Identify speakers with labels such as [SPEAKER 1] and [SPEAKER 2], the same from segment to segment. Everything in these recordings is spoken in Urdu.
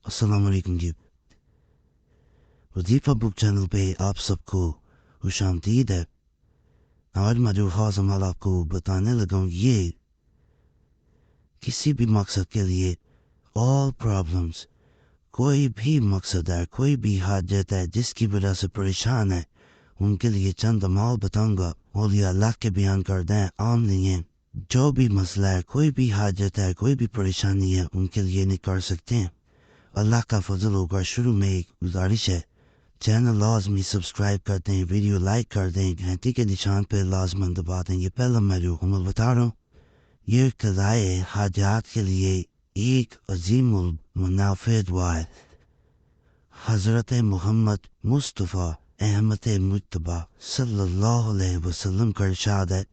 [SPEAKER 1] السلام علیکم جی. وظیفہ بک چینل پہ آپ سب کو خوش آمدید ہے. آج میں جو خاص عمل آپ کو بتانے لگا ہوں یہ کسی بھی مقصد کے لیے all problems کوئی بھی مقصد ہے کوئی بھی حاجت ہے جس کی وجہ سے پریشان ہے ان کے لیے چند عمال بتاؤں گا اور یہ اللہ کے بیان کر دیں عام نہیں ہیں. جو بھی مسئلہ ہے کوئی بھی حاجت ہے کوئی بھی پریشانی ہے ان کے لیے نہیں کر سکتے ہیں. اللہ کا فضل ہوگا. شروع میں ایک گزارش ہے چینل لازمی سبسکرائب کر دیں ویڈیو لائک کر دیں گھنٹی کے نشان پہ لازماً دبا دیں. یہ پہلا میں جو عمل بتا رہا ہوں یہ قضائے حاجات کے لیے ایک عظیم المنافع دعا ہے. حضرت محمد مصطفیٰ احمد مجتبیٰ صلی اللہ علیہ وسلم کا ارشاد ہے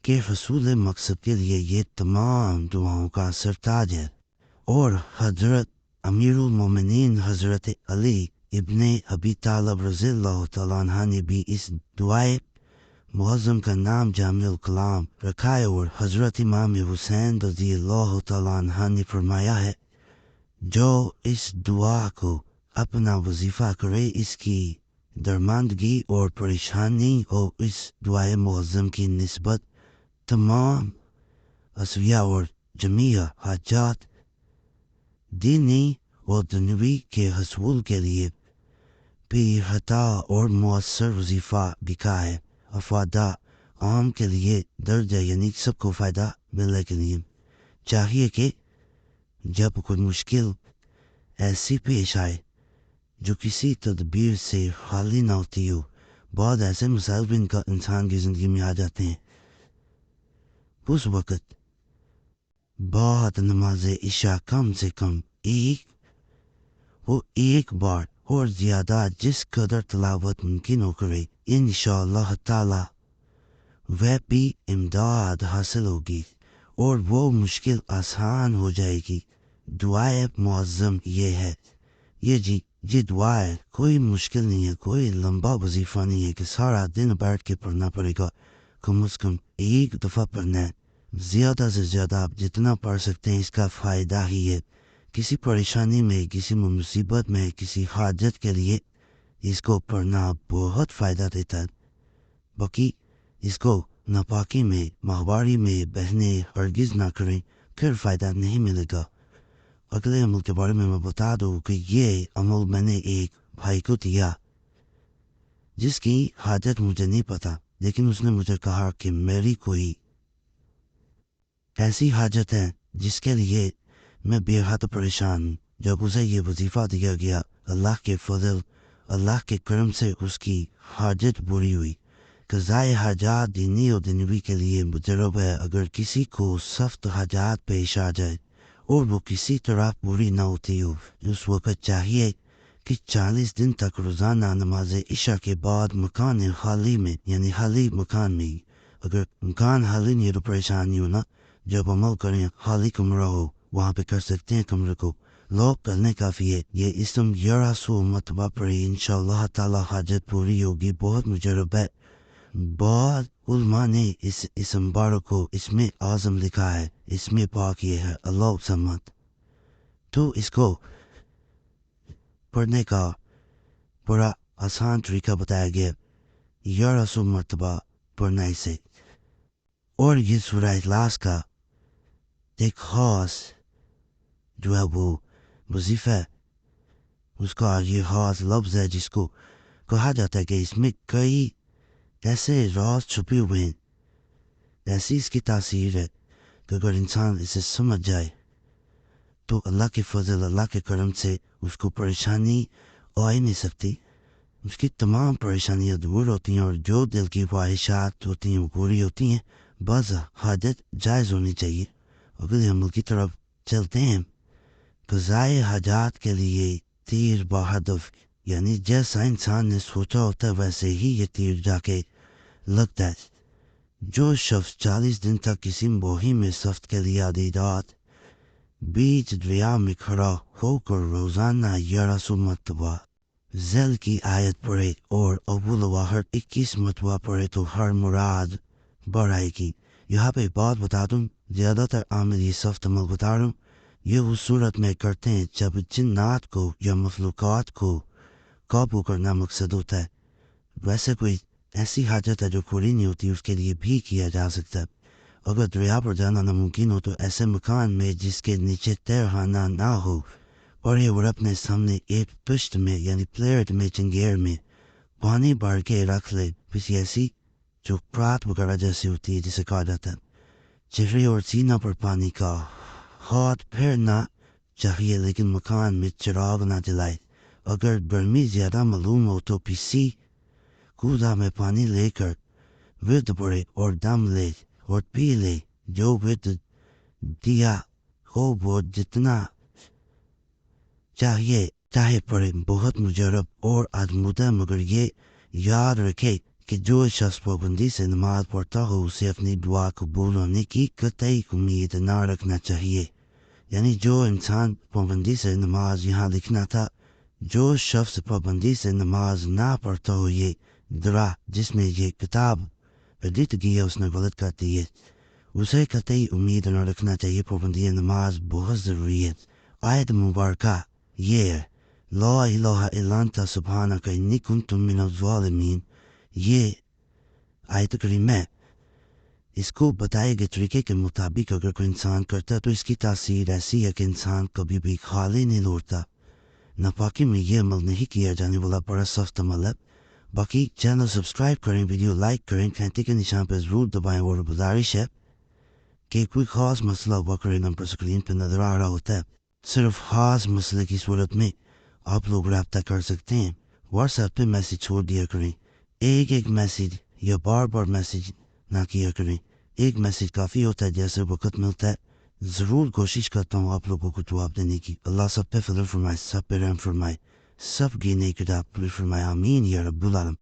[SPEAKER 1] کہ حصول مقصد کے لیے یہ تمام دعاؤں کا سرتاج ہے. اور حضرت امیر المومنین حضرت علی ابن ابی طالب رضی اللہ تعالیٰ عنہ نے بھی اس دعائے معظم کا نام جامع الکلام رکھا ہے. اور حضرت امام حسین رضی اللہ تعالیٰ عنہ نے فرمایا ہے جو اس دعا کو اپنا وظیفہ کرے اس کی درماندگی اور پریشانی ہو اس دعائے معظم کی نسبت تمام اسویہ اور جمیع حاجات دینی و دنیوی کے حصول کے لیے بھی حتا اور مؤثر وظیفہ بکا ہے. افادہ عام کے لیے درجہ یعنی سب کو فائدہ ملنے کے لیے چاہیے کہ جب کوئی مشکل ایسی پیش آئے جو کسی تدبیر سے خالی نہ ہوتی ہو. بعض ایسے مسائل بھی انسان کی زندگی میں آ جاتے ہیں. اس وقت بعد نماز عشاء کم سے کم ایک بار اور زیادہ جس قدر تلاوت ممکن ہو کرے انشاءاللہ تعالی وہ بھی امداد حاصل ہوگی اور وہ مشکل آسان ہو جائے گی. دعائے معظم یہ ہے یہ دعا ہے کوئی مشکل نہیں ہے کوئی لمبا وظیفہ نہیں ہے کہ سارا دن بیٹھ کے پڑھنا پڑے گا. کم از کم ایک دفعہ پڑھنا ہے. زیادہ سے زیادہ آپ جتنا پڑھ سکتے ہیں اس کا فائدہ ہی ہے. کسی پریشانی میں کسی مصیبت میں کسی حاجت کے لیے اس کو پڑھنا بہت فائدہ دیتا ہے. باقی اس کو ناپاکی میں ماہواری میں بہنے ہرگز نہ کریں پھر فائدہ نہیں ملے گا. اگلے عمل کے بارے میں بتا دوں کہ یہ عمل میں نے ایک بھائی کو دیا جس کی حاجت مجھے نہیں پتا لیکن اس نے مجھے کہا کہ میری کوئی ایسی حاجت ہے جس کے لیے میں بے حد پریشان ہوں. جب اسے یہ وظیفہ دیا گیا اللہ کے فضل اللہ کے کرم سے اس کی حاجت پوری ہوئی. قضائے حاجات دینی و دنیوی کے لیے مجرب ہے. اگر کسی کو سخت حاجات پیش آ جائے اور وہ کسی طرح پوری نہ ہوتی ہو اس وقت چاہیے کہ 40 دن تک روزانہ نماز عشاء کے بعد مکان خالی میں یعنی خالی مکان میں اگر مکان خالی نہیں تو پریشانی ہونا جب عمل کریں خالی کمرہ ہو وہاں پہ کر سکتے ہیں کمرے کو لاک کرنے کافی ہے. یہ اسم 1100 مرتبہ پڑھی انشاءاللہ تعالی حاجت پوری ہوگی. بہت مجرب ہے. بعض علماء نے اس اسم مبارک کو اسم اعظم لکھا ہے. اسم پاک یہ ہے اللہ الصمد. تو اس کو پڑھنے کا بڑا آسان طریقہ بتایا گیا 1100 مرتبہ پڑھنا اسے. اور یہ سورہ اخلاص کا ایک خاص جو ہے وہ وظیفہ ہے اس کا یہ خاص لفظ ہے جس کو کہا جاتا ہے کہ اس میں کئی ایسے راز چھپے ہوئے ہیں. ایسی اس کی تاثیر ہے کہ اگر انسان اسے سمجھ جائے تو اللہ کے فضل اللہ کے کرم سے اس کو پریشانی آ ہی نہیں سکتی. اس کی تمام پریشانیاں دور ہوتی ہیں اور جو دل کی خواہشات ہوتی ہیں وہ پوری ہوتی ہیں. بعض حاجت جائز ہونی چاہیے. اگلے عمل کی طرف چلتے ہیں. قضائے حاجات کے لیے تیر بہدف یعنی جیسا انسان نے سوچا ہوتا ہے ویسے ہی یہ تیر جا کے لگتا ہے. جو شخص 40 دن تک کسی مہم میں سخت کے لیے عدیدات بیچ دریا میں کھڑا ہو کر روزانہ 1100 مرتبہ ذیل کی آیت پڑھے اور اول و آخر 21 مرتبہ پڑھے تو ہر مراد بڑھ آئے گی. یہاں پہ ایک بات بتا دوں زیادہ تر عامل یہ سخت عمل بتا رہا ہوں یہ اس صورت میں کرتے ہیں جب جنات کو یا مخلوقات کو قابو کرنا مقصد ہوتا ہے. ویسے کوئی ایسی حاجت ہے جو پوری نہیں ہوتی، اس کے لیے بھی کیا جا سکتا ہے. اگر دریا پر جانا ناممکن ہو تو ایسے مکان میں جس کے نیچے تہخانہ نہ ہو اور یہ اپنے سامنے ایک پشت میں یعنی پلیٹ میں چنگیر میں پانی بھر کے رکھ لے، کسی ایسی جو پرات وغیرہ جیسی ہوتی ہے جسے کہا جاتا ہے. چہرے اور سینہ پر پانی کا ہاتھ پھیرنا چاہیے لیکن مکان میں چراغ نہ جلائے. اگر گرمی زیادہ معلوم ہو تو کسی کوزہ میں پانی لے کر ورد پڑے اور دم لے اور پی لے. جو ورد دیا ہو وہ جتنا چاہے پڑے. بہت مجرب اور آزمودہ، مگر یہ یاد رکھے کہ جو شخص پابندی سے نماز پڑھتا ہو اسے اپنی دعا قبول ہونے کی قطعی امید نہ رکھنا چاہیے. یعنی جو انسان پابندی سے نماز یہاں لکھنا تھا، جو شخص پابندی سے نماز نہ پڑھتا ہو، یہ درا جس میں یہ کتاب ایڈٹ کی ہے اس نے غلط کر دی ہے. اسے قطعی امید نہ رکھنا چاہیے. پابندی نماز بہت ضروری ہے. آیت مبارکہ یہ ہے لا الہ الا انت سبحانک انی کنت من الظالمین. یہ آیت کریمہ ہے. اس کو بتائے گئے طریقے کے مطابق اگر کوئی انسان کرتا ہے تو اس کی تاثیر ایسی ہے کہ انسان کبھی بھی خالی نہیں لوٹتا. ناپاکی میں یہ عمل نہیں کیا جانے والا بڑا سخت عمل ہے. باقی چینل سبسکرائب کریں، ویڈیو لائک کریں، گھنٹی کے نشان پہ ضرور دبائیں. اور گزارش ہے کہ کوئی خاص مسئلہ وقت نمبر اسکرین پہ نظر آ رہا ہوتا ہے، صرف خاص مسئلے کی صورت میں آپ لوگ رابطہ کر سکتے ہیں. واٹس ایپ پہ میسیج چھوڑ دیا کریں. ایک میسیج یا بار بار میسیج نہ کیا کریں. ایک میسیج کافی ہوتا ہے. جیسے وقت ملتا ہے ضرور کوشش کرتا ہوں آپ لوگوں کو جواب دینے کی. اللہ سب پہ فضل فرمائے، سب پہ رحم فرمائے، سب کی نیک کتاب پوری فرمائے. آمین یا رب العالمین.